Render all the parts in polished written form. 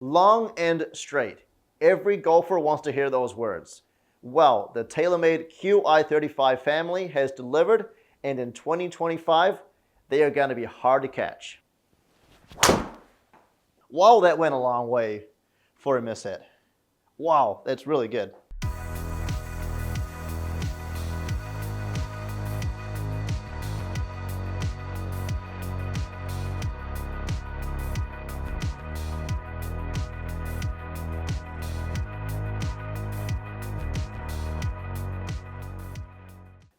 Long and straight. Every golfer wants to hear those words. Well, the Taylormade Qi35 family has delivered, and in 2025, they are going to be hard to catch. Wow, that went a long way for a miss hit. Wow, that's really good.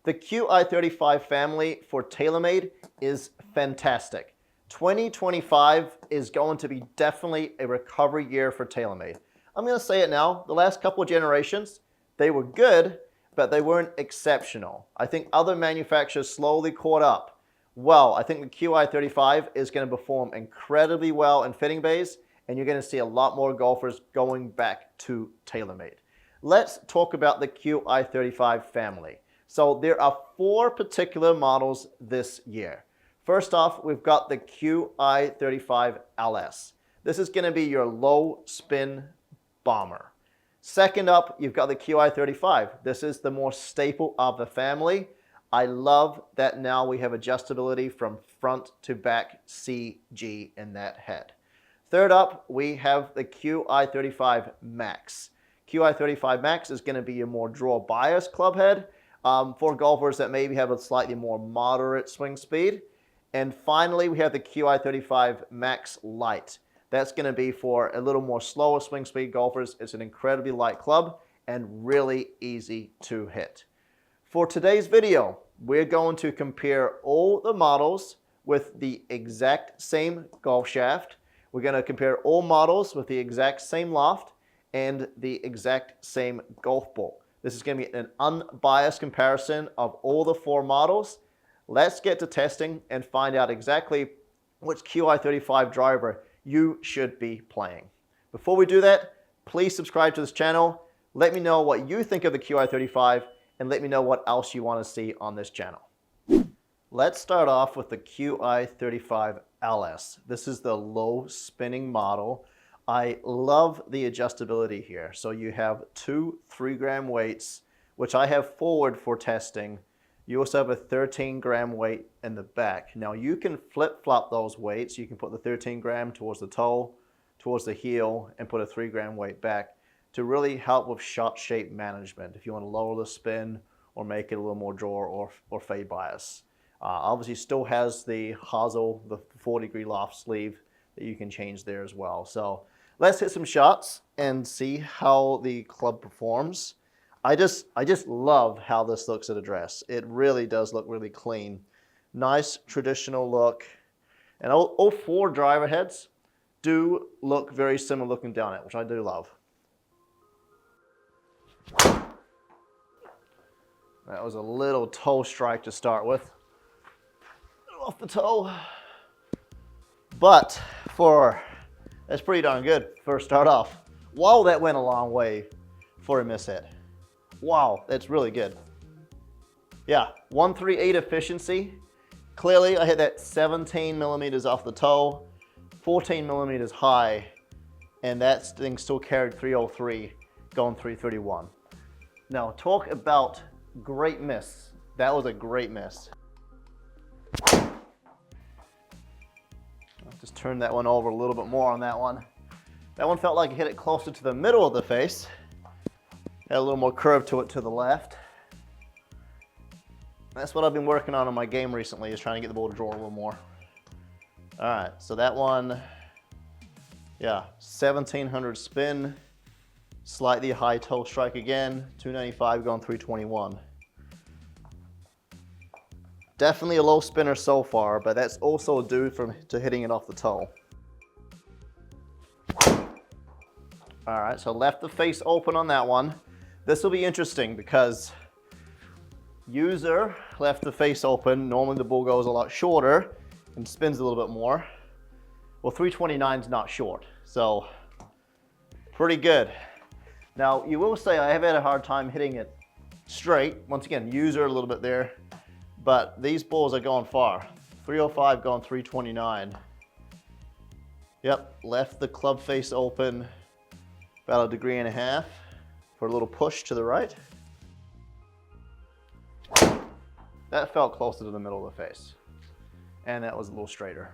The Qi35 family for Taylormade is fantastic. 2025 is going to be definitely a recovery year for Taylormade. I'm going to say it now, the last couple of generations, they were good, but they weren't exceptional. I think other manufacturers slowly caught up. Well, I think the Qi35 is going to perform incredibly well in fitting bays, and you're going to see a lot more golfers going back to Taylormade. Let's talk about the Qi35 family. So there are 4 particular models this year. First off, we've got the Qi35 LS. This is going to be your low spin bomber. Second up, you've got the Qi35. This is the more staple of the family. I love that now we have adjustability from front to back CG in that head. Third up, we have the Qi35 Max. Qi35 Max is going to be a more draw bias club head. For golfers that maybe have a slightly more moderate swing speed. And finally, we have the Qi35 Max Lite. That's going to be for a little more slower swing speed golfers. It's an incredibly light club and really easy to hit. For today's video, we're going to compare all the models with the exact same golf shaft. We're going to compare all models with the exact same loft and the exact same golf ball. This is going to be an unbiased comparison of all the 4 models. Let's get to testing and find out exactly which Qi35 driver you should be playing. Before we do that, please subscribe to this channel. Let me know what you think of the Qi35 and let me know what else you want to see on this channel. Let's start off with the Qi35 LS. This is the low spinning model. I love the adjustability here. So you have 2 3-gram weights, which I have forward for testing. You also have a 13-gram weight in the back. Now you can flip-flop those weights. You can put the 13-gram towards the toe, towards the heel, and put a 3-gram weight back to really help with shot shape management if you want to lower the spin or make it a little more draw or fade bias. Obviously still has the hosel, the 4-degree loft sleeve that you can change there as well. So let's hit some shots and see how the club performs. I just love how this looks at address. It really does look really clean. Nice traditional look. And all 4 driver heads do look very similar looking down it, which I do love. That was a little toe strike to start with. Off the toe. But that's pretty darn good first start off. Wow, that went a long way for a miss hit. Wow, that's really good. Yeah, 138 efficiency. Clearly, I hit that 17 millimeters off the toe, 14 millimeters high, and that thing still carried 303, going 331. Now, talk about great miss. That was a great miss. Just turn that one over a little bit more on that one. That one felt like it hit it closer to the middle of the face. Had a little more curve to it to the left. That's what I've been working on my game recently, is trying to get the ball to draw a little more. All right, so that one, yeah, 1700 spin, slightly high toe strike again, 295 going 321. Definitely a low spinner so far, but that's also due to hitting it off the toe. All right, so left the face open on that one. This will be interesting because user left the face open. Normally the ball goes a lot shorter and spins a little bit more. Well, 329 is not short, so pretty good. Now, you will say I have had a hard time hitting it straight. Once again, user a little bit there, but these balls are going far. 305 going 329. Yep, left the club face open about 1.5 degrees for a little push to the right. That felt closer to the middle of the face. And that was a little straighter.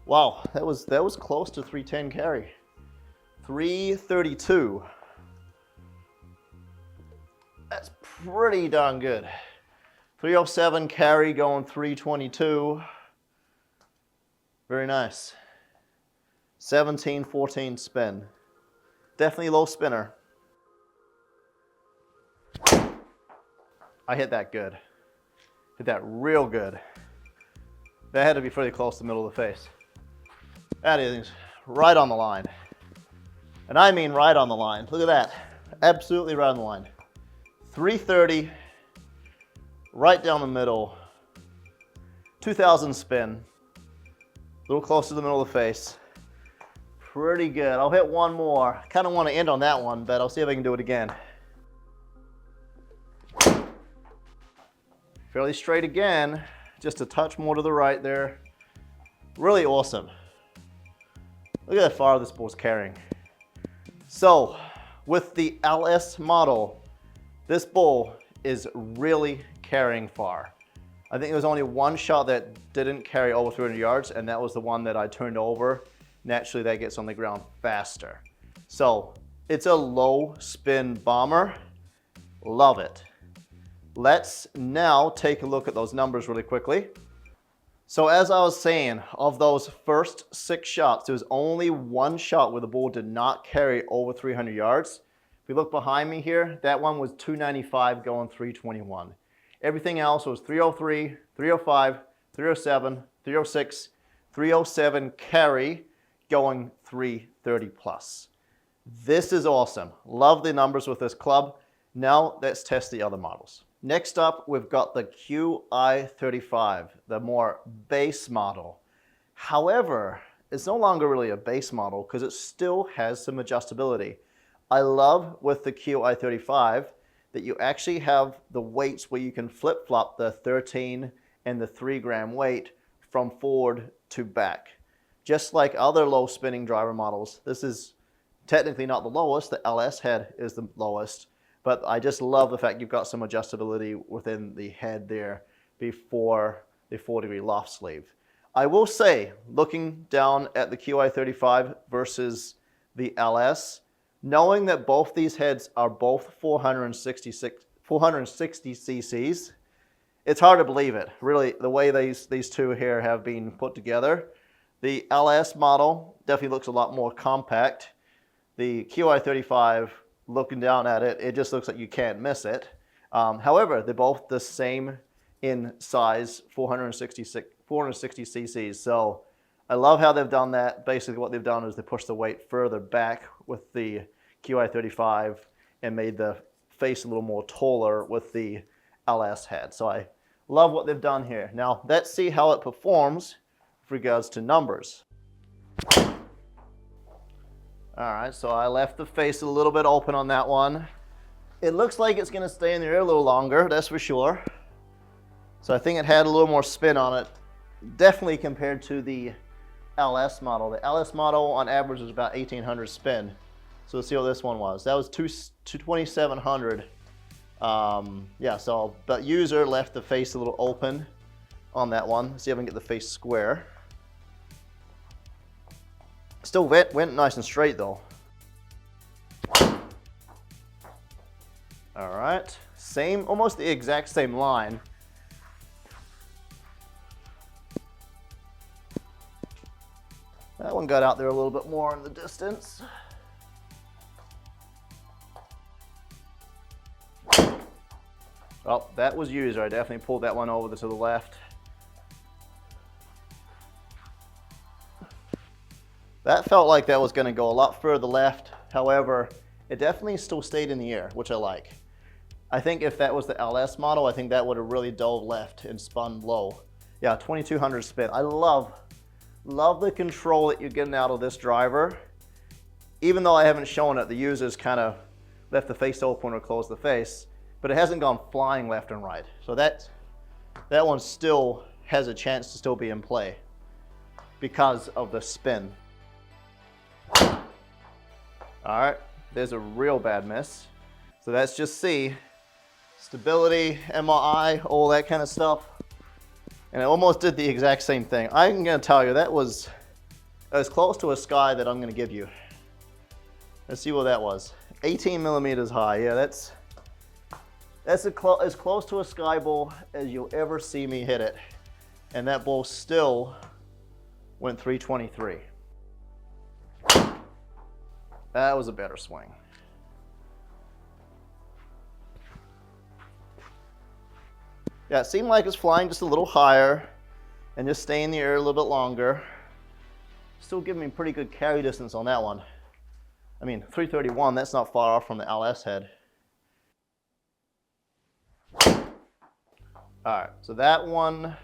Wow, that was close to 310 carry. 332. That's pretty darn good. 307 carry going 322. Very nice. 17-14 spin. Definitely low spinner. I hit that good. Hit that real good. That had to be pretty close to the middle of the face. That is right on the line. And I mean right on the line. Look at that. Absolutely right on the line. 330, right down the middle. 2000 spin. A little closer to the middle of the face. Pretty good. I'll hit one more. Kind of want to end on that one, but I'll see if I can do it again. Fairly straight again. Just a touch more to the right there. Really awesome. Look at how far this ball's carrying. So, with the LS model, this ball is really carrying far. I think there was only one shot that didn't carry over 300 yards, and that was the one that I turned over. Naturally, that gets on the ground faster. So, it's a low spin bomber. Love it. Let's now take a look at those numbers really quickly. So as I was saying, of those first 6 shots, there was only one shot where the ball did not carry over 300 yards. If you look behind me here, that one was 295 going 321. Everything else was 303, 305, 307, 306, 307 carry going 330 plus. This is awesome. Love the numbers with this club. Now let's test the other models. Next up, we've got the Qi35, the more base model. However, it's no longer really a base model because it still has some adjustability. I love with the Qi35 that you actually have the weights where you can flip-flop the 13 and the 3 gram weight from forward to back. Just like other low spinning driver models, this is technically not the lowest. The LS head is the lowest. But I just love the fact you've got some adjustability within the head there before the 4-degree loft sleeve. I will say, looking down at the Qi35 versus the LS, knowing that both these heads are both 460 cc's, it's hard to believe it. Really, the way these two here have been put together. The LS model definitely looks a lot more compact. The Qi35, looking down at it, it just looks like you can't miss it. However, they're both the same in size, 460 cc's. So I love how they've done that. Basically what they've done is they pushed the weight further back with the Qi35 and made the face a little more taller with the LS head. So I love what they've done here. Now let's see how it performs with regards to numbers. All right, so I left the face a little bit open on that one. It looks like it's gonna stay in the air a little longer, that's for sure. So I think it had a little more spin on it, definitely compared to the LS model. The LS model on average was about 1,800 spin. So let's see what this one was. That was 2,700. Yeah, so the user left the face a little open on that one. Let's see if I can get the face square. Still went nice and straight though. All right, same, almost the exact same line. That one got out there a little bit more in the distance. Oh, that was user. I definitely pulled that one over to the left. That felt like that was going to go a lot further left. However, it definitely still stayed in the air, which I like. I think if that was the LS model, I think that would have really dove left and spun low. Yeah, 2,200 spin. I love the control that you're getting out of this driver. Even though I haven't shown it, the user's kind of left the face open or closed the face, but it hasn't gone flying left and right. So that one still has a chance to still be in play because of the spin. All right, there's a real bad miss. So that's just C. Stability, MRI, all that kind of stuff. And it almost did the exact same thing. I'm gonna tell you, that was as close to a sky that I'm gonna give you. Let's see what that was. 18 millimeters high. Yeah, that's as close to a sky ball as you'll ever see me hit it. And that ball still went 323. That was a better swing. Yeah, it seemed like it's flying just a little higher and just staying in the air a little bit longer. Still giving me pretty good carry distance on that one. I mean, 331, that's not far off from the LS head. All right, so that one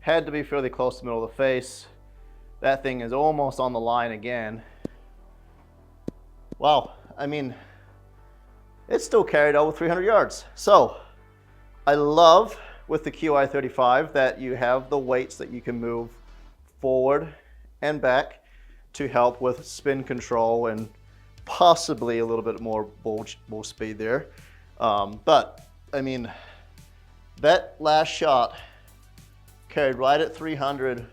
had to be fairly close to the middle of the face. That thing is almost on the line again. Wow, I mean, it's still carried over 300 yards. So, I love with the Qi35 that you have the weights that you can move forward and back to help with spin control and possibly a little bit more ball speed there. But, I mean, that last shot carried right at 300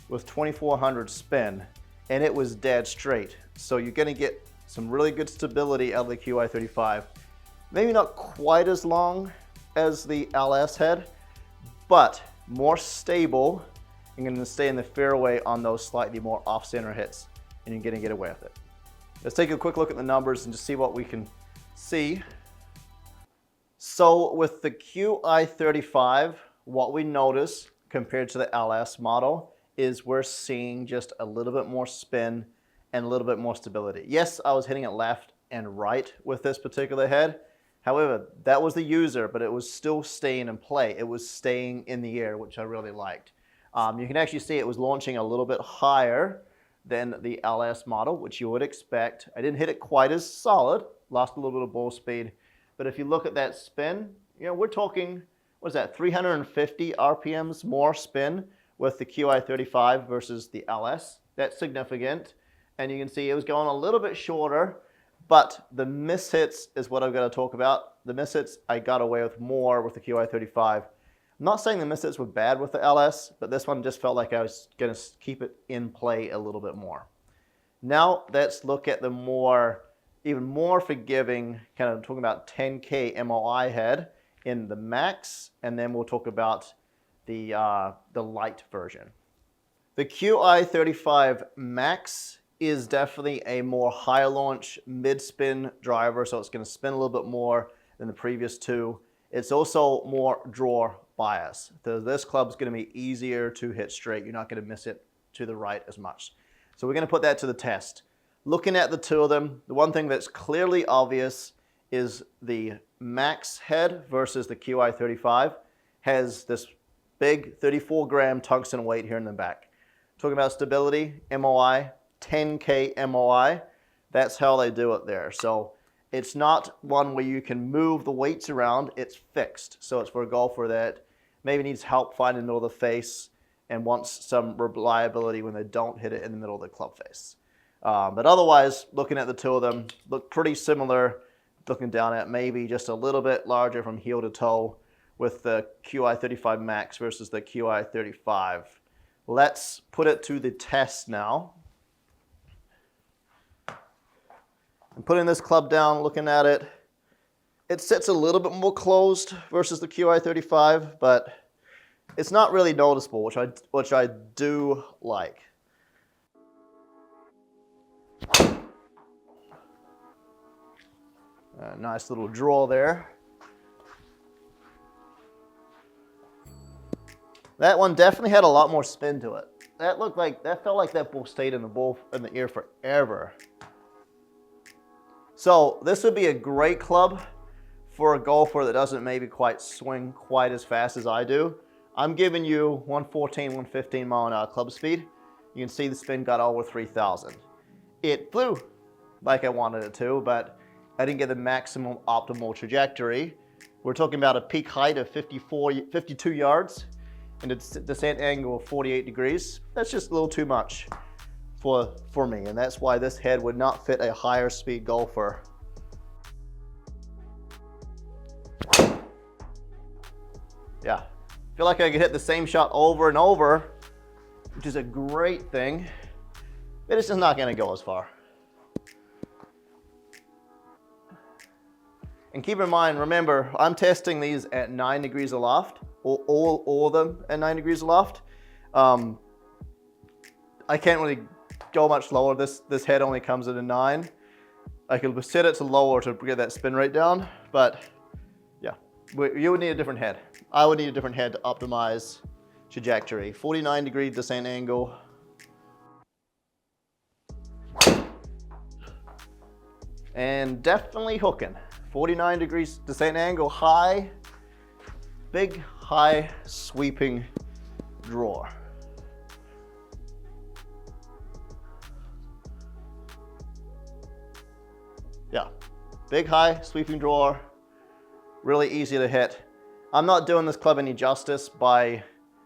with 2400 spin, and it was dead straight. So you're gonna get some really good stability out of the Qi35. Maybe not quite as long as the LS head, but more stable. You're gonna stay in the fairway on those slightly more off-center hits, and you're gonna get away with it. Let's take a quick look at the numbers and just see what we can see. So with the Qi35, what we notice compared to the LS model is we're seeing just a little bit more spin and a little bit more stability. Yes, I was hitting it left and right with this particular head. However, that was the user, but it was still staying in play. It was staying in the air, which I really liked. You can actually see it was launching a little bit higher than the LS model, which you would expect. I didn't hit it quite as solid, lost a little bit of ball speed. But if you look at that spin, you know, we're talking, what is that, 350 RPMs more spin with the Qi35 versus the LS. That's significant. And you can see it was going a little bit shorter, but the mishits is what I've got to talk about. The mishits, I got away with more with the Qi35. I'm not saying the mishits were bad with the LS, but this one just felt like I was going to keep it in play a little bit more. Now let's look at the even more forgiving, kind of talking about 10K MOI head in the Max, and then we'll talk about the Lite version. The Qi35 Max is definitely a more high launch mid-spin driver, so it's going to spin a little bit more than the previous two. It's also more draw bias. This club's going to be easier to hit straight. You're not going to miss it to the right as much. So we're going to put that to the test. Looking at the two of them, the one thing that's clearly obvious is the Max head versus the Qi35 has this big 34-gram tungsten weight here in the back. Talking about stability, MOI, 10K MOI, that's how they do it there. So it's not one where you can move the weights around, it's fixed. So it's for a golfer that maybe needs help finding the middle of the face and wants some reliability when they don't hit it in the middle of the club face. But otherwise, looking at the two of them, look pretty similar. Looking down at maybe just a little bit larger from heel to toe with the Qi35 Max versus the Qi35. Let's put it to the test now. I'm putting this club down, looking at it. It sits a little bit more closed versus the Qi35, but it's not really noticeable, which I do like. A nice little draw there. That one definitely had a lot more spin to it. That felt like that ball stayed in the air forever. So this would be a great club for a golfer that doesn't maybe quite swing quite as fast as I do. I'm giving you 114, 115 mile an hour club speed. You can see the spin got over 3,000. It flew like I wanted it to, but I didn't get the maximum optimal trajectory. We're talking about a peak height of 52 yards, and a descent angle of 48 degrees. That's just a little too much for me, and that's why this head would not fit a higher speed golfer. Yeah, I feel like I could hit the same shot over and over, which is a great thing, but it's just not going to go as far. And keep in mind, remember, I'm testing these at 9 degrees aloft, all of them at 9 degrees aloft. I can't really go much lower. This head only comes at a 9. I could set it to lower to get that spin rate down, but yeah, you would need a different head. I would need a different head to optimize trajectory. 49 degree descent angle. And definitely hooking. 49 degrees descent angle, high, big, high, sweeping draw. Yeah, big, high, sweeping draw, really easy to hit. I'm not doing this club any justice by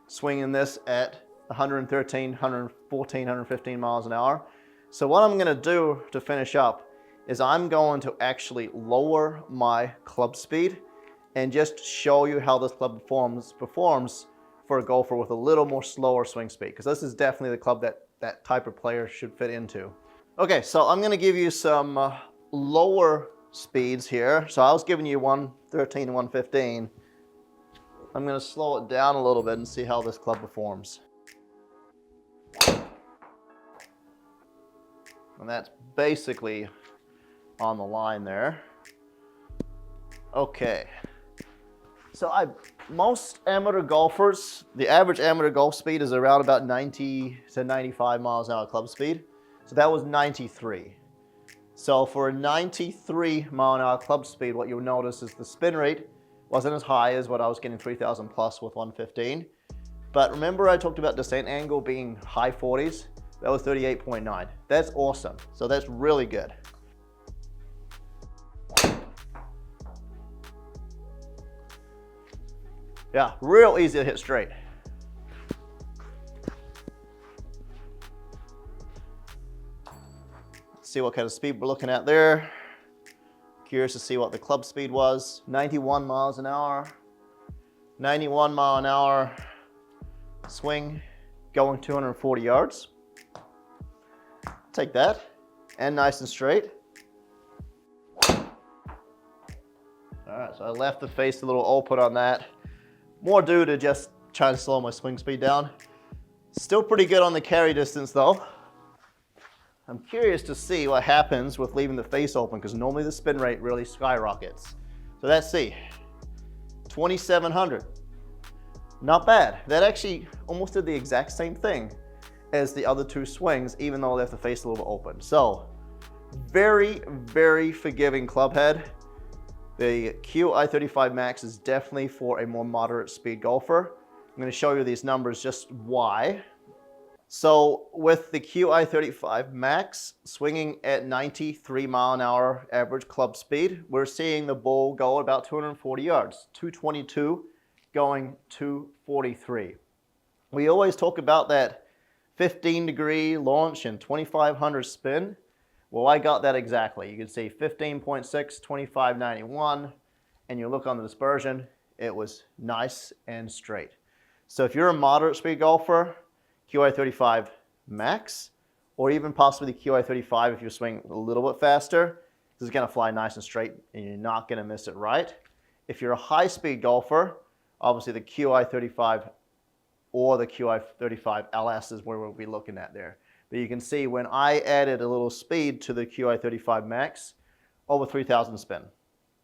swinging this at 113, 114, 115 miles an hour. So what I'm gonna do to finish up is I'm going to actually lower my club speed and just show you how this club performs for a golfer with a little more slower swing speed, because this is definitely the club that type of player should fit into. Okay, so I'm gonna give you some lower speeds here. So I was giving you 113 and 115. I'm gonna slow it down a little bit and see how this club performs. And that's basically on the line there. Okay. So most amateur golfers, the average amateur golf speed is around about 90 to 95 miles an hour club speed. So that was 93. So for a 93 mile an hour club speed, what you'll notice is the spin rate wasn't as high as what I was getting 3,000 plus with 115. But remember I talked about descent angle being high 40s? That was 38.9. That's awesome. So that's really good. Yeah, real easy to hit straight. Let's see what kind of speed we're looking at there. Curious to see what the club speed was. 91 miles an hour. 91 mile an hour swing, going 240 yards. Take that, and nice and straight. All right, so I left the face a little open on that. More due to just trying to slow my swing speed down. Still pretty good on the carry distance though. I'm curious to see what happens with leaving the face open, because normally the spin rate really skyrockets. So let's see, 2,700. Not bad. That actually almost did the exact same thing as the other two swings, even though I left the face a little bit open. So very, very forgiving club head. The Qi35 Max is definitely for a more moderate speed golfer. I'm going to show you these numbers, just why. So with the Qi35 Max swinging at 93 mile an hour average club speed, we're seeing the ball go about 240 yards, 222 going 243. We always talk about that 15 degree launch and 2,500 spin. Well, I got that exactly. You can see 15.6, 2591, and you look on the dispersion, it was nice and straight. So if you're a moderate speed golfer, Qi35 Max, or even possibly the Qi35 if you're swinging a little bit faster, this is gonna fly nice and straight and you're not gonna miss it right. If you're a high speed golfer, obviously the Qi35 or the Qi35 LS is where we'll be looking at there. But you can see when I added a little speed to the Qi35 Max, over 3,000 spin.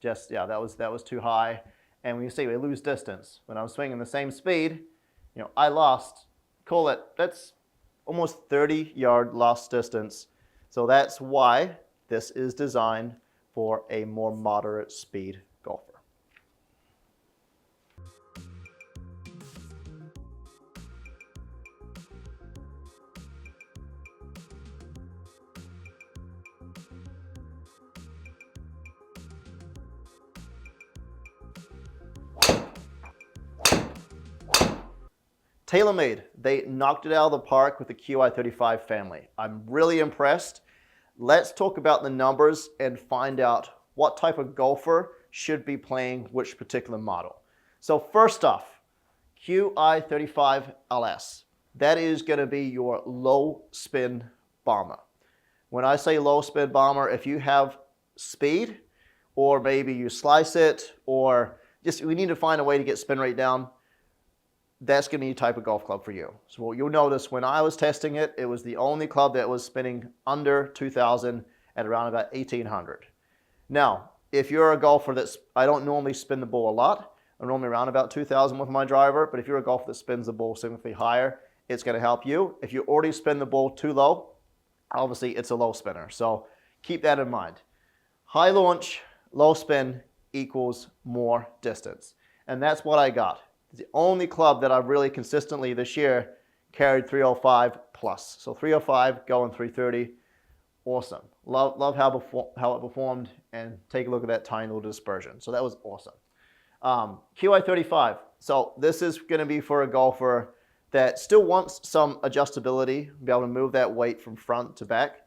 Just, yeah, that was too high. And when you see we lose distance, when I was swinging the same speed, you know, I lost, call it, that's almost 30 yard lost distance. So that's why this is designed for a more moderate speed golfer. Taylormade, they knocked it out of the park with the Qi35 family. I'm really impressed. Let's talk about the numbers and find out what type of golfer should be playing which particular model. So first off, Qi35 LS. That is going to be your low spin bomber. When I say low spin bomber, if you have speed, or maybe you slice it, or just we need to find a way to get spin rate down, that's going to be a type of golf club for you. So what you'll notice when I was testing it, it was the only club that was spinning under 2,000 at around about 1,800. Now, if you're a golfer that's, I don't normally spin the ball a lot. I'm normally around about 2,000 with my driver, but if you're a golfer that spins the ball significantly higher, it's going to help you. If you already spin the ball too low, obviously it's a low spinner. So keep that in mind. High launch, low spin equals more distance. And that's what I got. It's the only club that I've really consistently this year carried 305 plus. So 305 going 330. Awesome. Love how it performed, and take a look at that tiny little dispersion. So that was awesome. Qi35. So this is going to be for a golfer that still wants some adjustability, be able to move that weight from front to back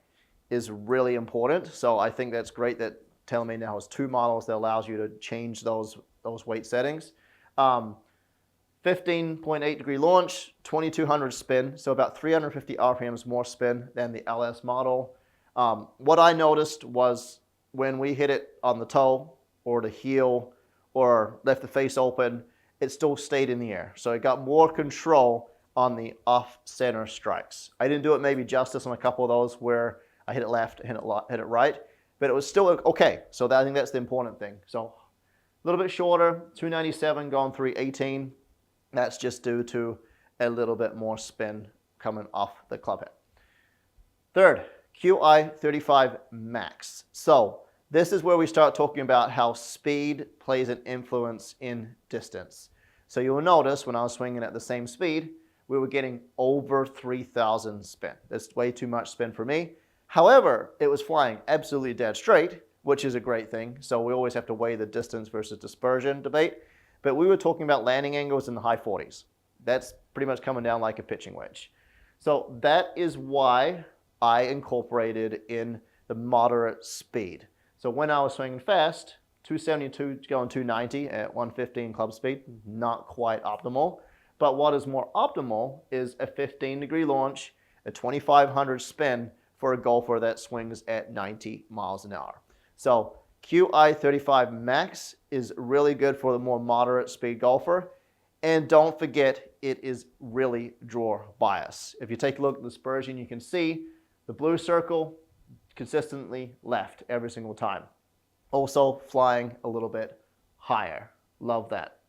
is really important. So I think that's great that Taylormade now has two models that allows you to change those weight settings. 15.8 degree launch, 2,200 spin, so about 350 RPMs more spin than the LS model. What I noticed was when we hit it on the toe or the heel or left the face open, it still stayed in the air. So it got more control on the off-center strikes. I didn't do it maybe justice on a couple of those where I hit it left, hit it right, but it was still okay. So I think that's the important thing. So a little bit shorter, 297 going 318. That's just due to a little bit more spin coming off the club head. Third, Qi35 Max. So this is where we start talking about how speed plays an influence in distance. So you'll notice when I was swinging at the same speed, we were getting over 3,000 spin. That's way too much spin for me. However, it was flying absolutely dead straight, which is a great thing. So we always have to weigh the distance versus dispersion debate. But we were talking about landing angles in the high 40s. That's pretty much coming down like a pitching wedge. So that is why I incorporated in the moderate speed. So when I was swinging fast, 272 going 290 at 115 club speed, not quite optimal. But what is more optimal is a 15 degree launch, a 2,500 spin for a golfer that swings at 90 miles an hour. So Qi35 Max is really good for the more moderate speed golfer. And don't forget, it is really drawer bias. If you take a look at the dispersion, you can see the blue circle consistently left every single time. Also flying a little bit higher. Love that.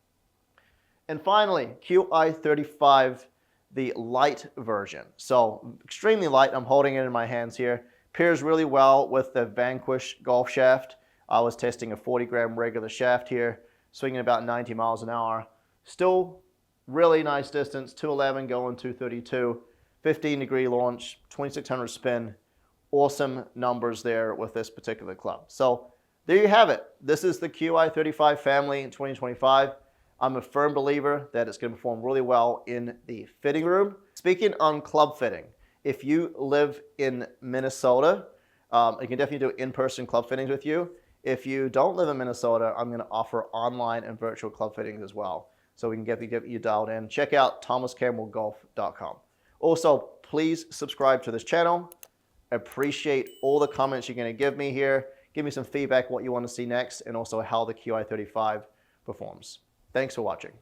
And finally, Qi35, the light version. So extremely light. I'm holding it in my hands here. Pairs really well with the Vanquish golf shaft. I was testing a 40-gram regular shaft here, swinging about 90 miles an hour. Still really nice distance, 211 going 232, 15 degree launch, 2,600 spin. Awesome numbers there with this particular club. So there you have it. This is the Qi35 family in 2025. I'm a firm believer that it's going to perform really well in the fitting room. Speaking on club fitting, if you live in Minnesota, I can definitely do in-person club fittings with you. If you don't live in Minnesota, I'm going to offer online and virtual club fittings as well. So we can get you dialed in. Check out thomascampbellgolf.com. Also, please subscribe to this channel. Appreciate all the comments you're going to give me here. Give me some feedback what you want to see next, and also how the Qi35 performs. Thanks for watching.